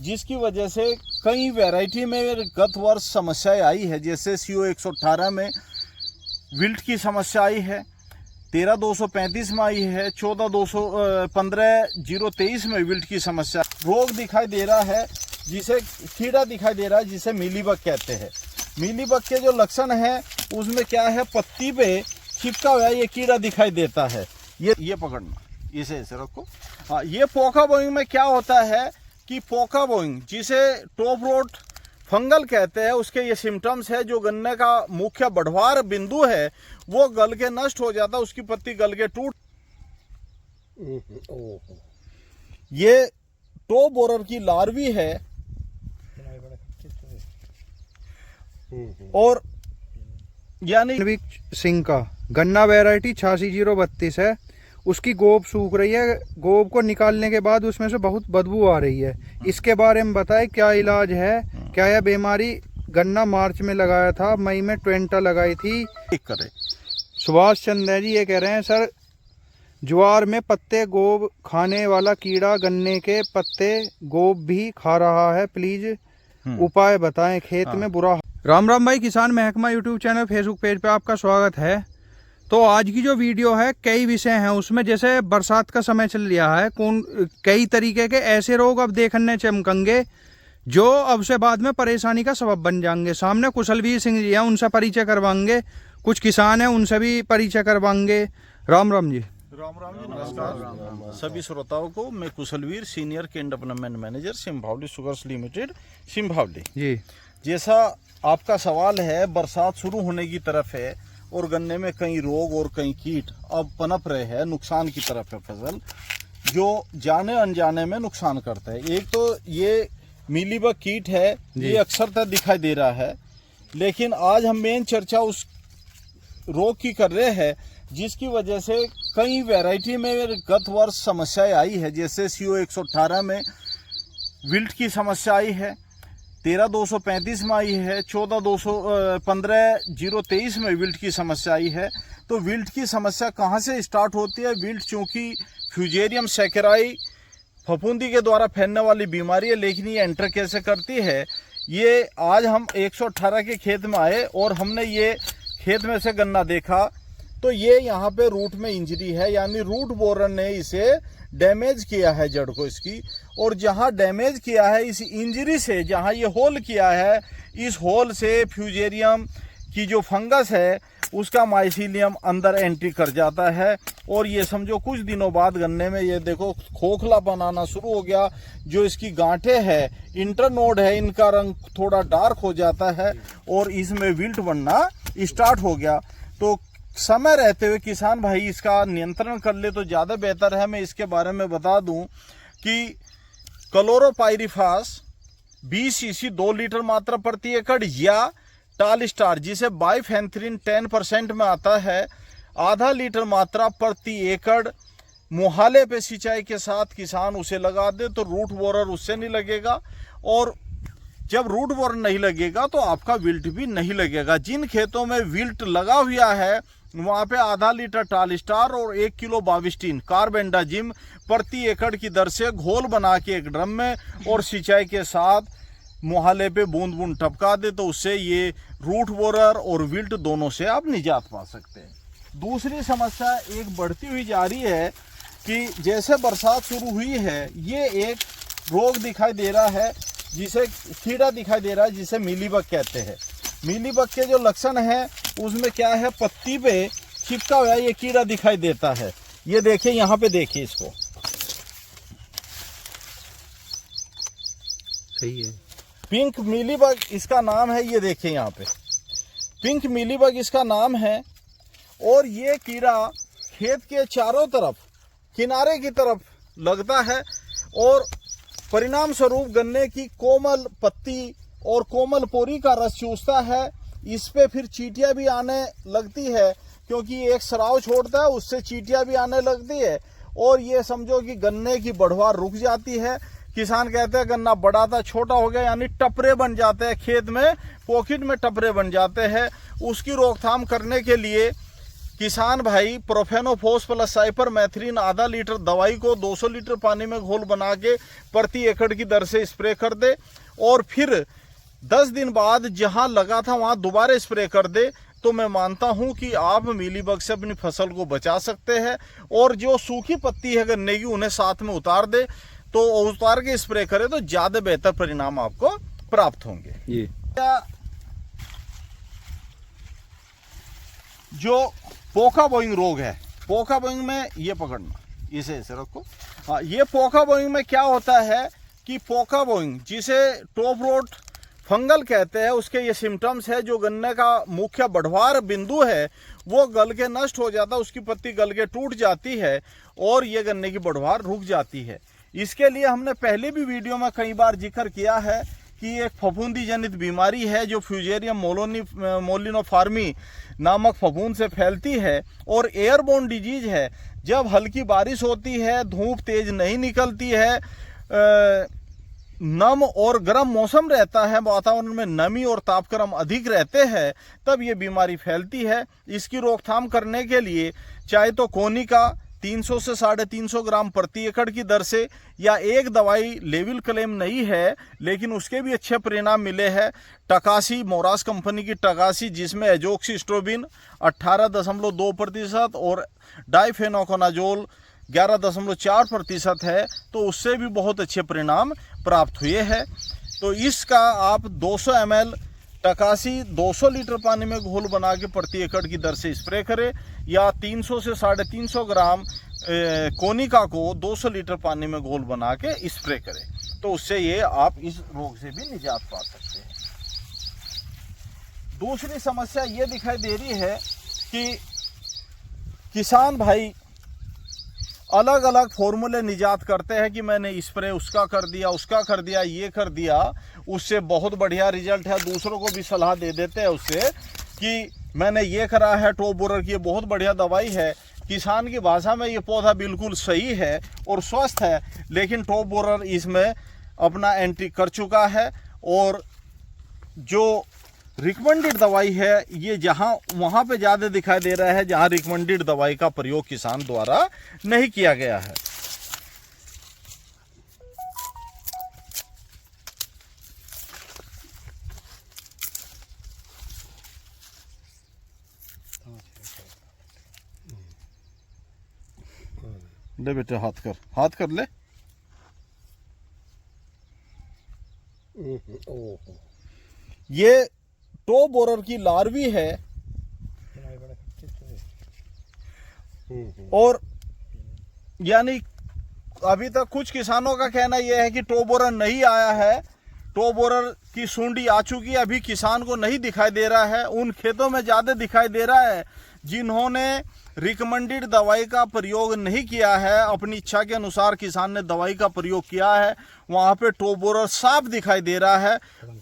जिसकी वजह से कई वैरायटी में गत वर्ष समस्याएं आई है। जैसे CO 118 में विल्ट की समस्या आई है, 13,235 में आई है, 15,023 में विल्ट की समस्या। रोग दिखाई दे रहा है जिसे कीड़ा दिखाई दे रहा है जिसे मीलीबग कहते हैं। मीलीबग के जो लक्षण है उसमें क्या है, पत्ती पे चिपका हुआ ये कीड़ा दिखाई देता है। ये पकड़ना, इसे ऐसे रखो। हाँ, ये पोका बोइंग में क्या होता है कि पोका बोइंग जिसे टॉप रोट फंगल कहते हैं, उसके ये सिम्टम्स है। जो गन्ने का मुख्य बढ़वार बिंदु है वो गल के नष्ट हो जाता है, उसकी पत्ती गल के टूट। ये टॉप बोरर की लार्वी है और यानी सिंह का गन्ना वैरायटी 86,032 है। उसकी गोब सूख रही है, गोब को निकालने के बाद उसमें से बहुत बदबू आ रही है। इसके बारे में बताएं क्या इलाज है, क्या यह बीमारी। गन्ना मार्च में लगाया था, मई में ट्वेंटा लगाई थी। करे सुभाष चंद्र जी ये कह रहे हैं, सर ज्वार में पत्ते गोब खाने वाला कीड़ा गन्ने के पत्ते गोब भी खा रहा है, प्लीज उपाय बताएं, खेत में बुरा। राम राम भाई, किसान महकमा यूट्यूब चैनल फेसबुक पेज पे आपका स्वागत है। तो आज की जो वीडियो है कई विषय हैं उसमें। जैसे बरसात का समय चल रहा है, कई तरीके के ऐसे रोग अब देखने चमकेंगे जो अब से बाद में परेशानी का सबब बन जाएंगे। सामने कुशलवीर सिंह जी हैं, उनसे परिचय करवाएंगे। कुछ किसान हैं उनसे भी परिचय करवाएंगे। राम राम जी। राम राम जी, नमस्कार सभी श्रोताओं को। मैं Kushalveer, senior cane development manager, Simbhaoli sugars limited, Simbhaoli ji. जैसा आपका सवाल है, बरसात शुरू होने की तरफ है और गन्ने में कई रोग और कई कीट अब पनप रहे हैं, नुकसान की तरफ है फसल, जो जाने अनजाने में नुकसान करता है। एक तो ये मीलीबग कीट है, ये अक्सरतः दिखाई दे रहा है, लेकिन आज हम मेन चर्चा उस रोग की कर रहे हैं जिसकी वजह से कई वैरायटी में गत वर्ष समस्याएं आई है। जैसे CO 118 में विल्ट की समस्या आई है, 13,235 में आई है, 15,023 में विल्ट की समस्या आई है। तो विल्ट की समस्या कहाँ से स्टार्ट होती है? विल्ट चूंकि फ्यूजेरियम सैकराई फफूंदी के द्वारा फैलने वाली बीमारी है, लेकिन ये एंटर कैसे करती है, ये आज हम 118 के खेत में आए और हमने ये खेत में से गन्ना देखा तो ये यहाँ पे रूट में इंजरी है, यानी रूट बोरर ने इसे डैमेज किया है जड़ को इसकी। और जहाँ डैमेज किया है इस इंजरी से, जहाँ ये होल किया है, इस होल से फ्यूजेरियम की जो फंगस है उसका माइसीलियम अंदर एंट्री कर जाता है और ये समझो कुछ दिनों बाद गन्ने में ये देखो खोखला बनाना शुरू हो गया। जो इसकी गांठें है, इंटरनोड है, इनका रंग थोड़ा डार्क हो जाता है और इसमें विल्ट बनना स्टार्ट हो गया। तो समय रहते हुए किसान भाई इसका नियंत्रण कर ले तो ज़्यादा बेहतर है। मैं इसके बारे में बता दूं कि क्लोरोपाइरिफास 20 cc 2 लीटर मात्रा प्रति एकड़ या टाल स्टार जिसे बाइफेंथ्रिन 10% में आता है, आधा लीटर मात्रा प्रति एकड़ मुहाले पे सिंचाई के साथ किसान उसे लगा दे तो रूट बोरर उससे नहीं लगेगा। और जब रूट बोरर नहीं लगेगा तो आपका विल्ट भी नहीं लगेगा। जिन खेतों में विल्ट लगा हुआ है वहाँ पे आधा लीटर टाल स्टार और 1 किलो बाविस्टीन कार्बेंडाजिम प्रति एकड़ की दर से घोल बना के एक ड्रम में और सिंचाई के साथ मुहाले पे बूंद बूंद टपका दे तो उससे ये रूट बोरर और विल्ट दोनों से आप निजात पा सकते हैं। दूसरी समस्या एक बढ़ती हुई जा रही है कि जैसे बरसात शुरू हुई है, ये एक रोग दिखाई दे रहा है जिसे कीड़ा दिखाई दे रहा है जिसे मीलीबग कहते हैं। मीलीबग के जो लक्षण है उसमें क्या है, पत्ती पे चिपका हुआ ये कीड़ा दिखाई देता है। ये देखिए, यहाँ पे देखिए इसको, सही है, पिंक मीलीबग इसका नाम है। ये देखिए यहाँ पे पिंक मीलीबग इसका नाम है और ये कीड़ा खेत के चारों तरफ किनारे की तरफ लगता है और परिणाम स्वरूप गन्ने की कोमल पत्ती और कोमल पोरी का रस चूसता है। इस पे फिर चींटियां भी आने लगती है क्योंकि एक स्राव छोड़ता है, उससे चींटियां भी आने लगती है और ये समझो कि गन्ने की बढ़वार रुक जाती है। किसान कहते हैं गन्ना बड़ा था छोटा हो गया, यानी टपरे बन जाते हैं खेत में, पॉकेट में टपरे बन जाते हैं। उसकी रोकथाम करने के लिए किसान भाई प्रोफेनोफोस प्लस साइपरमेथ्रिन आधा लीटर दवाई को 200 लीटर पानी में घोल बना के प्रति एकड़ की दर से स्प्रे कर दे, और फिर 10 दिन बाद जहां लगा था वहां दोबारा स्प्रे कर दे, तो मैं मानता हूं कि आप मीलीबग से अपनी फसल को बचा सकते हैं। और जो सूखी पत्ती है गन्ने की उन्हें साथ में उतार दे, तो उतार के स्प्रे करे तो ज्यादा बेहतर परिणाम आपको प्राप्त होंगे। ये जो पोका बॉइंग रोग है, पोका बॉइंग में ये पकड़ना, इसे ऐसे रखो। हाँ, ये पोका बॉइंग में क्या होता है कि पोका बॉइंग जिसे टॉप रोट फंगल कहते हैं, उसके ये सिम्टम्स है। जो गन्ने का मुख्य बढ़वार बिंदु है वो गल के नष्ट हो जाता है, उसकी पत्ती गल के टूट जाती है और ये गन्ने की बढ़वार रुक जाती है। इसके लिए हमने पहले भी वीडियो में कई बार जिक्र किया है कि एक फफूंदी जनित बीमारी है जो फ्यूजेरियम मोलिनोफार्मी नामक फफूंद से फैलती है और एयरबोर्न डिजीज है। जब हल्की बारिश होती है, धूप तेज नहीं निकलती है, नम और गर्म मौसम रहता है, वातावरण में नमी और तापक्रम अधिक रहते हैं, तब ये बीमारी फैलती है। इसकी रोकथाम करने के लिए चाहे तो कोनिका 300 से 350 ग्राम प्रति एकड़ की दर से, या एक दवाई लेवल क्लेम नहीं है लेकिन उसके भी अच्छे परिणाम मिले हैं, टकासी, मोरास कंपनी की टकासी, जिसमें एजोक्सिस्ट्रोबिन 18.2% और डाइफेनोकोनाजोल 11.4% है, तो उससे भी बहुत अच्छे परिणाम प्राप्त हुए हैं। तो इसका आप 200 ml टकासी 200 लीटर पानी में घोल बना के प्रति एकड़ की दर से स्प्रे करें, या 300 से 350 ग्राम कोनिका को 200 लीटर पानी में घोल बना के स्प्रे करें, तो उससे ये आप इस रोग से भी निजात पा सकते हैं। दूसरी समस्या ये दिखाई दे रही है कि किसान भाई अलग अलग फॉर्मूले निजात करते हैं कि मैंने स्प्रे उसका कर दिया, उसका कर दिया, ये कर दिया, उससे बहुत बढ़िया रिजल्ट है। दूसरों को भी सलाह दे देते हैं उससे कि मैंने ये करा है, टॉप बोरर की ये बहुत बढ़िया दवाई है। किसान की भाषा में ये पौधा बिल्कुल सही है और स्वस्थ है, लेकिन टॉप बोरर इसमें अपना एंट्री कर चुका है और जो रिकमेंडेड दवाई है ये जहां वहां पे ज़्यादा दिखाई दे रहा है जहां रिकमेंडेड दवाई का प्रयोग किसान द्वारा नहीं किया गया है। ले बेटे हाथ कर ले। ये टॉप बोरर की लार्वी है और यानी अभी तक कुछ किसानों का कहना यह है कि टॉप बोरर नहीं आया है, टॉप बोरर की सूंडी आ चुकी है, अभी किसान को नहीं दिखाई दे रहा है। उन खेतों में ज़्यादा दिखाई दे रहा है जिन्होंने रिकमेंडेड दवाई का प्रयोग नहीं किया है, अपनी इच्छा के अनुसार किसान ने दवाई का प्रयोग किया है, वहाँ पे टॉप बोरर साफ दिखाई दे रहा है।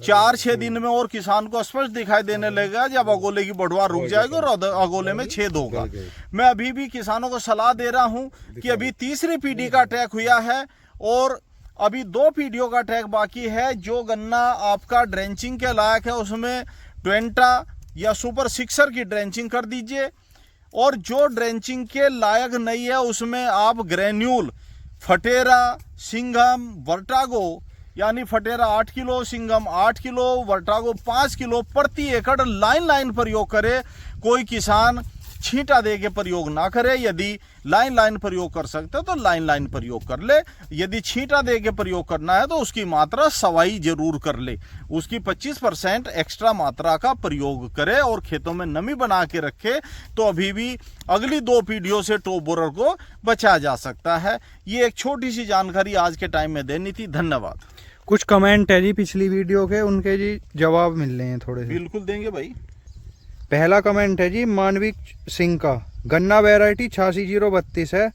4-6 दिन में और किसान को स्पष्ट दिखाई देने लगेगा जब अगोले की बढ़वार रुक जाएगी और अगोले में छेद होगा। मैं अभी भी किसानों को सलाह दे रहा हूँ कि अभी तीसरी पीढ़ी का अटैक हुआ है और अभी 2 पीढ़ियों का अटैक बाकी है। जो गन्ना आपका ड्रेंचिंग के लायक है उसमें ट्वेंटा या सुपर सिक्सर की ड्रेंचिंग कर दीजिए, और जो ड्रेंचिंग के लायक नहीं है उसमें आप ग्रेन्यूल फटेरा, सिंघम, वर्टागो, यानी फटेरा 8 किलो, सिंघम 8 किलो, वर्टागो 5 किलो प्रति एकड़ लाइन प्रयोग करे। कोई किसान छींटा दे के प्रयोग ना करे। यदि लाइन प्रयोग कर सकते तो लाइन प्रयोग कर ले। यदि छींटा दे के प्रयोग करना है तो उसकी मात्रा सवाई जरूर कर ले, उसकी 25% एक्स्ट्रा मात्रा का प्रयोग करे और खेतों में नमी बना के रखे, तो अभी भी अगली 2 पीढ़ियों से टॉप बोरर को बचाया जा सकता है। ये एक छोटी सी जानकारी आज के टाइम में देनी थी। धन्यवाद। कुछ कमेंट है जी पिछली वीडियो के, उनके जी जवाब मिल रहे हैं थोड़े से। बिल्कुल देंगे भाई। पहला कमेंट है जी मानविक सिंह का, गन्ना वैरायटी 86-032 है,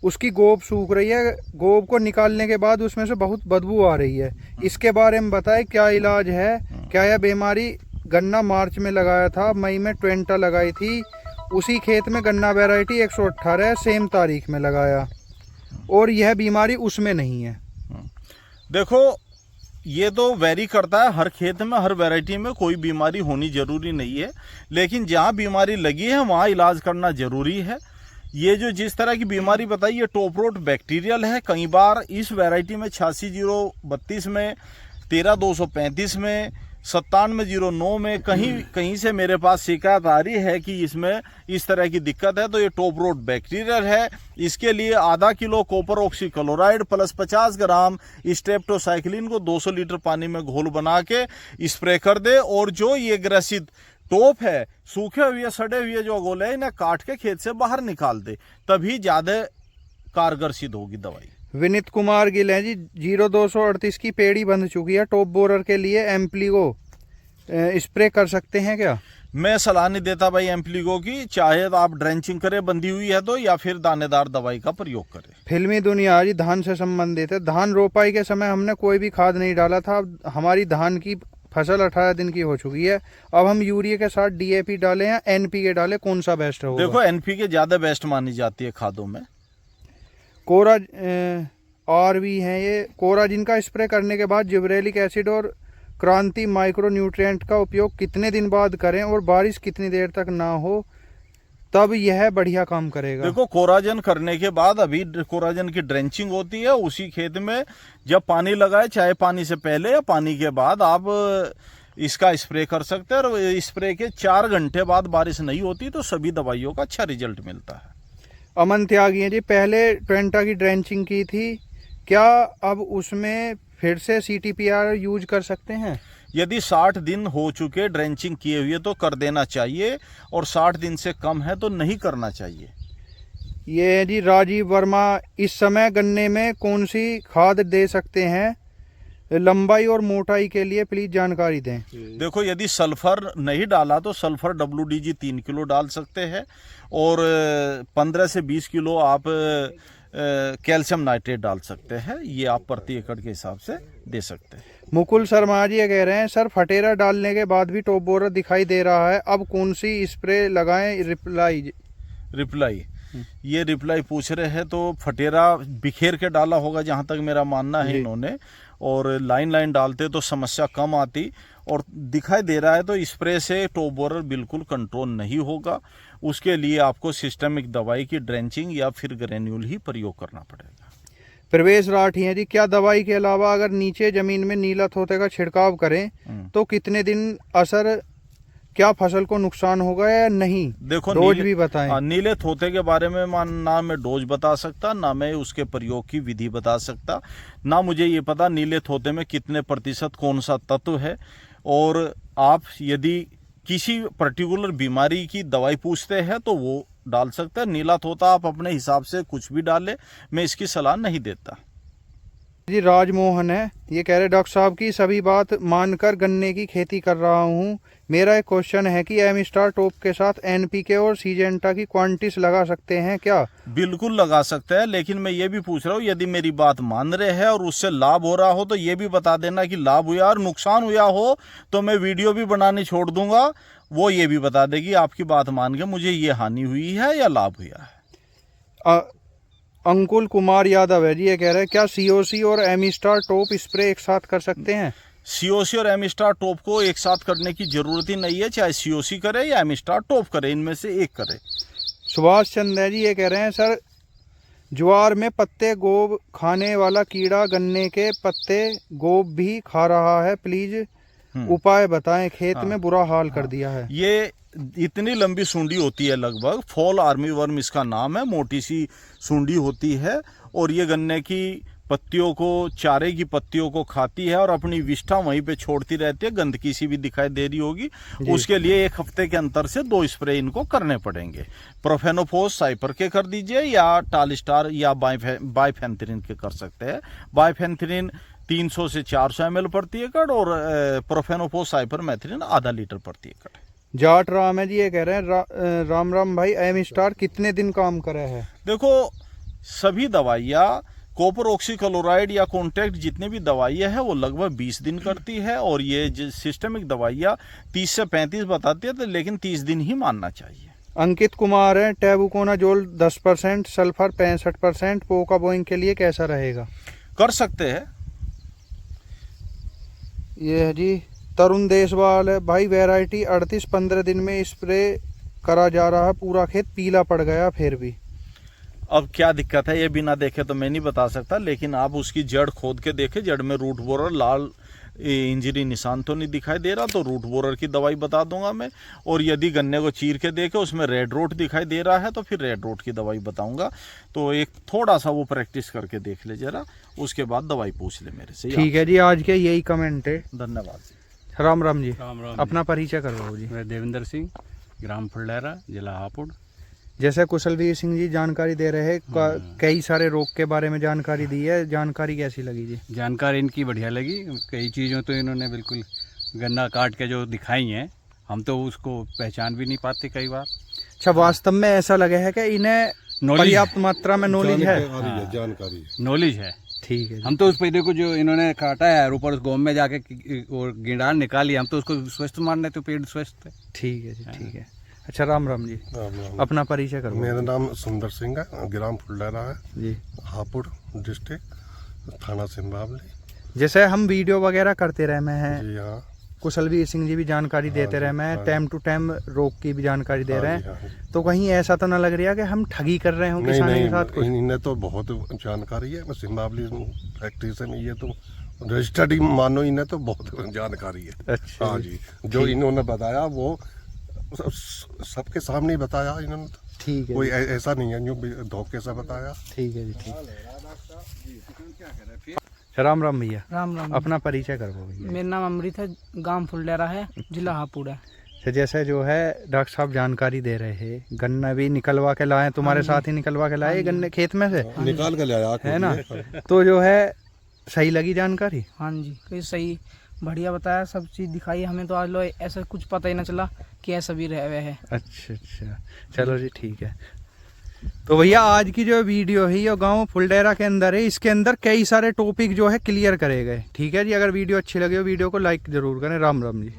उसकी गोब सूख रही है, गोब को निकालने के बाद उसमें से बहुत बदबू आ रही है, इसके बारे में बताएं क्या इलाज है, क्या यह बीमारी। गन्ना मार्च में लगाया था, मई में ट्वेंटा लगाई थी, उसी खेत में गन्ना वैरायटी 118 सेम तारीख में लगाया और यह बीमारी उसमें नहीं है। देखो ये तो वेरी करता है, हर खेत में हर वैरायटी में कोई बीमारी होनी जरूरी नहीं है, लेकिन जहाँ बीमारी लगी है वहाँ इलाज करना जरूरी है। ये जो जिस तरह की बीमारी बताई ये टॉप रोट बैक्टीरियल है। कई बार इस वैरायटी में 86-032 में, 13-235 में, 97-09 में कहीं से मेरे पास शिकायत आ रही है कि इसमें इस तरह की दिक्कत है, तो ये टॉप रोट बैक्टीरियल है। इसके लिए आधा किलो कॉपर ऑक्सीक्लोराइड प्लस 50 ग्राम स्ट्रेप्टोसाइक्लिन को 200 लीटर पानी में घोल बना के स्प्रे कर दे। और जो ये ग्रसित टॉप है, सूखे हुए सड़े हुए जो अगोले हैं, इन्हें काट के खेत से बाहर निकाल दे, तभी ज्यादा कारगर सिद्ध होगी दवाई। विनीत कुमार गिल है जी, 0238 की पेड़ी बंध चुकी है, टॉप बोरर के लिए एम्प्लीगो स्प्रे कर सकते हैं क्या? मैं सलाह नहीं देता भाई एम्प्लीगो की, चाहे तो आप ड्रेंचिंग करें बंधी हुई है तो, या फिर दानेदार दवाई का प्रयोग करें। फिल्मी दुनिया जी धान से संबंधित है। धान रोपाई के समय हमने कोई भी खाद नहीं डाला था, अब हमारी धान की फसल 18 दिन की हो चुकी है, अब हम यूरिया के साथ डीएपी डालें या एनपीके डालें, कौन सा बेस्ट होगा? देखो एनपीके ज्यादा बेस्ट मानी जाती है खादों में। कोरा और भी है ये कोरा, जिनका स्प्रे करने के बाद जिब्रेलिक एसिड और क्रांति माइक्रो न्यूट्रिएंट का उपयोग कितने दिन बाद करें और बारिश कितनी देर तक ना हो तब यह बढ़िया काम करेगा? देखो कोराजन करने के बाद अभी कोराजन की ड्रेंचिंग होती है, उसी खेत में जब पानी लगाए, चाहे पानी से पहले या पानी के बाद आप इसका स्प्रे कर सकते हैं। और स्प्रे के 4 घंटे बाद बारिश नहीं होती तो सभी दवाइयों का अच्छा रिजल्ट मिलता है। अमन त्यागी है जी, पहले ट्वेंटा की ड्रेंचिंग की थी, क्या अब उसमें फिर से CTPR यूज कर सकते हैं? यदि 60 दिन हो चुके ड्रेंचिंग किए हुए तो कर देना चाहिए, और 60 दिन से कम है तो नहीं करना चाहिए। ये जी राजीव वर्मा, इस समय गन्ने में कौन सी खाद दे सकते हैं, लंबाई और मोटाई के लिए प्लीज जानकारी दें। देखो यदि सल्फर नहीं डाला तो सल्फर WDG 3 किलो डाल सकते हैं, और 15 से 20 किलो आप कैल्शियम नाइट्रेट डाल सकते हैं। ये आप प्रति एकड़ के हिसाब से दे सकते हैं। मुकुल शर्मा जी ये कह रहे हैं, सर फटेरा डालने के बाद भी टॉप बोरर दिखाई दे रहा है, अब कौन सी स्प्रे लगाएं? रिप्लाई ये रिप्लाई पूछ रहे हैं, तो फटेरा बिखेर के डाला होगा जहां तक मेरा मानना है इन्होंने, और लाइन डालते तो समस्या कम आती। और दिखाई दे रहा है तो स्प्रे से टॉप बोरर बिल्कुल कंट्रोल नहीं होगा, उसके लिए आपको सिस्टमिक दवाई की ड्रेंचिंग या फिर ग्रेन्यूल ही प्रयोग करना पड़ेगा। प्रवेश राठी है जी, क्या दवाई के अलावा अगर नीचे जमीन में नीला थोते का छिड़काव करें तो कितने दिन असर, क्या फसल को नुकसान होगा या नहीं? देखो डोज भी बताएं। नीले थोते के बारे में ना मैं डोज बता सकता, ना मैं उसके प्रयोग की विधि बता सकता, ना मुझे ये पता नीले थोते में कितने प्रतिशत कौन सा तत्व है। और आप यदि किसी पर्टिकुलर बीमारी की दवाई पूछते हैं तो वो डाल सकते हैं। नीला तोता आप अपने हिसाब से कुछ भी डालें, मैं इसकी सलाह नहीं देता जी। राजमोहन है, ये कह रहे डॉक्टर साहब की सभी बात मानकर गन्ने की खेती कर रहा हूँ, मेरा एक क्वेश्चन है कि एम स्टार टॉप के साथ एनपीके और सीजेंटा की क्वांटिस लगा सकते हैं क्या? बिल्कुल लगा सकते हैं, लेकिन मैं ये भी पूछ रहा हूँ यदि मेरी बात मान रहे हैं और उससे लाभ हो रहा हो तो ये भी बता देना कि लाभ हुआ, और नुकसान हुआ हो तो मैं वीडियो भी बनानी छोड़ दूंगा, वो ये भी बता देगी आपकी बात मान के मुझे ये हानि हुई है या लाभ हुआ है। अंकुल कुमार यादव है जी, ये कह रहे हैं क्या COC और एम स्टार टॉप स्प्रे एक साथ कर सकते हैं? COC और एम स्टार टॉप को एक साथ करने की जरूरत ही नहीं है, चाहे COC करे या एम स्टार टॉप करे, इनमें से एक करे। सुभाष चंद्र जी ये कह रहे हैं, सर ज्वार में पत्ते गोब खाने वाला कीड़ा गन्ने के पत्ते गोब भी खा रहा है, प्लीज उपाय बताएं, खेत में बुरा हाल कर दिया है। ये इतनी लंबी सूंडी होती है, लगभग फॉल आर्मी वर्म इसका नाम है, मोटी सी सूंडी होती है, और ये गन्ने की पत्तियों को, चारे की पत्तियों को खाती है और अपनी विष्ठा वहीं पे छोड़ती रहती है। गंदगी सी भी दिखाई दे रही होगी, उसके लिए 1 हफ्ते के अंतर से 2 स्प्रे इनको करने पड़ेंगे। प्रोफेनोफोस साइपर के कर दीजिए, या टालस्टार या बाइफेंथ्रिन के कर सकते हैं। बाइफेंथ्रिन 300 से 400 ml प्रति एकड़, और प्रोफेनोफोस साइपर मैथ्रिन आधा लीटर प्रति एकड़। जाट राम है जी, ये कह रहे हैं राम राम भाई, एम स्टार कितने दिन काम करे है? देखो सभी दवाइयाँ, कॉपर ऑक्सीक्लोराइड या कॉन्टैक्ट जितने भी दवाइयाँ हैं वो लगभग 20 दिन करती है, और ये सिस्टमिक दवाइयाँ 30 से 35 बताती है, तो लेकिन 30 दिन ही मानना चाहिए। अंकित कुमार है, टेबुकोनाजोल 10%, सल्फर 65%, पोका बोइंग के लिए कैसा रहेगा? कर सकते हैं। ये है जी तरुण देशवाल है भाई, वैरायटी 38-15 दिन में स्प्रे करा जा रहा है, पूरा खेत पीला पड़ गया फिर भी। अब क्या दिक्कत है ये बिना देखे तो मैं नहीं बता सकता, लेकिन आप उसकी जड़ खोद के देखें, जड़ में रूट बोरर लाल इंजरी निशान तो नहीं दिखाई दे रहा, तो रूट बोरर की दवाई बता दूंगा मैं। और यदि गन्ने को चीर के देखे उसमें रेड रोट दिखाई दे रहा है तो फिर रेड रोट की दवाई बताऊंगा। तो एक थोड़ा सा वो प्रैक्टिस करके देख ले जरा, उसके बाद दवाई पूछ ले मेरे से। ठीक है जी, आज के यही कमेंट है। धन्यवाद जी। राम राम जी। राम राम। अपना परिचय करवाओ जी। मैं देवेंद्र सिंह, ग्राम फुलडेरा, जिला हापुड़। जैसे कुशलवीर सिंह जी जानकारी दे रहे हैं, कई सारे रोग के बारे में जानकारी दी है, जानकारी कैसी लगी जी? जानकारी इनकी बढ़िया लगी। कई चीज़ों तो इन्होंने बिल्कुल गन्ना काट के जो दिखाई हैं, हम तो उसको पहचान भी नहीं पाते कई बार। अच्छा, वास्तव में ऐसा लगे है कि इन्हें पर्याप्त मात्रा में नॉलेज है, जानकारी नॉलेज है। ठीक है। हम तो उस पे देखो जो इन्होंने काटा है और ऊपर उस गोम में जाके और गिंडाल निकाली, हम तो उसको स्वस्थ मानने, तो पेड़ स्वस्थ है। ठीक है जी, ठीक है। अच्छा, राम राम जी। अपना परिचय करो। मेरा नाम सुंदर सिंह है, ग्राम फुलडेरा है जी, हापुड़ डिस्ट्रिक्ट, थाना सिंबावली। जैसे हम वीडियो वगैरह करते रहे में हैं, जी हाँ। कुशलवीर सिंह जी भी जानकारी देते रहे में, टाइम टू टाइम रोग की भी जानकारी दे रहे हैं, तो कहीं ऐसा तो ना लग रहा है कि हम ठगी कर रहे हो किसानों के साथ कुछ? इन्हें तो बहुत जानकारी है, सिंबावली फैक्ट्री में, ये तो रजिस्टर्ड ही मानो, इन्हें तो बहुत जानकारी है। अच्छा, हाँ जी, जो इन्होंने बताया वो सबके सामने ही बताया इन्होंने, ठीक है, कोई ऐसा नहीं है जो धोखे से बताया। ठीक है जी, ठीक है। राम राम भैया। राम राम। अपना परिचय करवाओ भैया। मेरा नाम अमृत है, गांव फुलडेरा है, जिला हापुड़ है। तो जैसे जो है डॉक्टर साहब जानकारी दे रहे हैं, गन्ना भी निकलवा के लाए, तुम्हारे साथ ही निकलवा के लाए गन्ने खेत में से, निकाल के लाया है ना? तो जो है सही लगी जानकारी? हाँ जी, कोई सही बढ़िया बताया, सब चीज़ दिखाई हमें। तो आज लो ऐसा कुछ पता ही ना चला कि ऐसा भी रह हुए है। अच्छा अच्छा, चलो जी, ठीक है। तो भैया आज की जो वीडियो है ये गांव फुलडेरा के अंदर है, इसके अंदर कई सारे टॉपिक जो है क्लियर करे गए। ठीक है जी, अगर वीडियो अच्छी लगे हो वीडियो को लाइक जरूर करें। राम राम जी।